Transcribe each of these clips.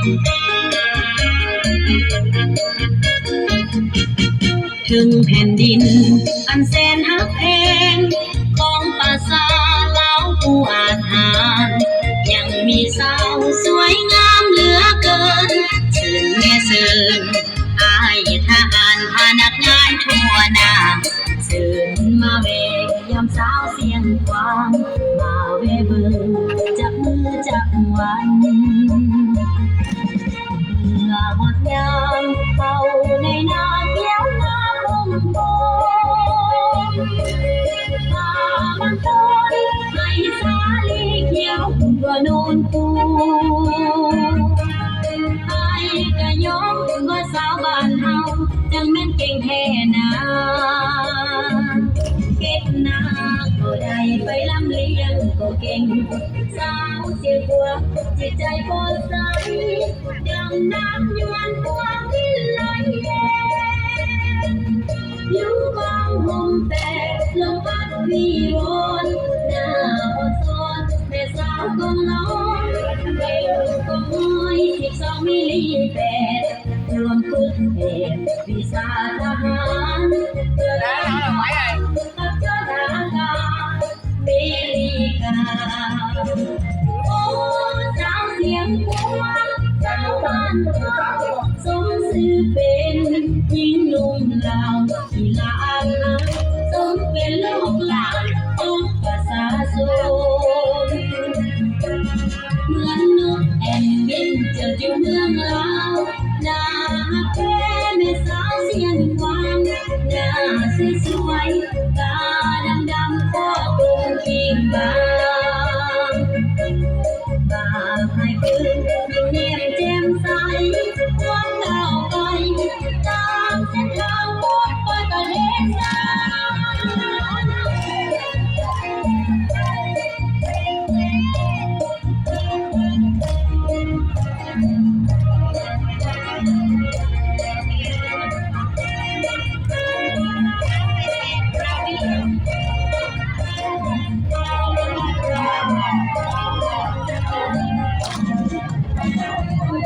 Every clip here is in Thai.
ถึงแผ่นดินอันแสนหักแพงของภาษาลาวผู้อาจหารยังมีสาวสวยงามเหลือเกินเชิญแม่เชิญอายทหารพนักงานทั่วหน้าเชิญมาเวยามสาวเสียงกวางมาเวเบิ่งจับมือจับวันเมื่อหมดยามเข้าในนาเขียวนาคงโบมาบังต้นให้สาลีเขียวตัวนูนปูไอ้กะยกว่าสาวบ้านเฮาจังแม่นเก่งแท้นาเก็บนาก็ได้ไปลำเลียงก็เก่งสาวเสียกว่าจิตใจโปรดใสดังน้ำยวนพวงวิไลเย็นอยู่บางห่มแต่ลมพัดวีวนหน้าอดสอนแม่สาวกงน้องเร็วกงน้อย12 มิลลิเมตรรวมทุกเหตุวิชาทหารเพื่อได้กับเจ้าทหารเมริกาโอ้สาวเสียงพวงสาวบ้านเราสมชื่อเป็นหญิงนุ่มลาวที่ลาอาสมเป็นลูกหลานของประชาชนเหมือนนกแอ่นบินเจออยู่เมืองลาวหน้าแค่แม่สาวเสียงกวางหน้าสวยๆตาดำๆก็คงพิงบางบางให้คืนยิ่งเนียมแจ่มใสความก้าวไกลตามเส้นทางพบไปทะเลทราย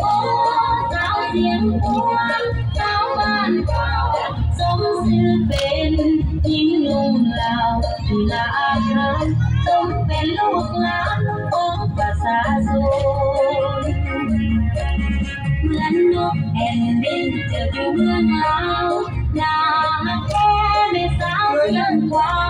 โอ้สาวเสียงพวงสาวบ้านเราสมชื่อเป็นหญิงนุ่มลาวที่ลาอาหารสมเป็นลูกหลานของประชาชนเหมือนนกแอ่นบินเจออยู่เมืองลาวหน้าแค่แม่สาวเสียงกวาง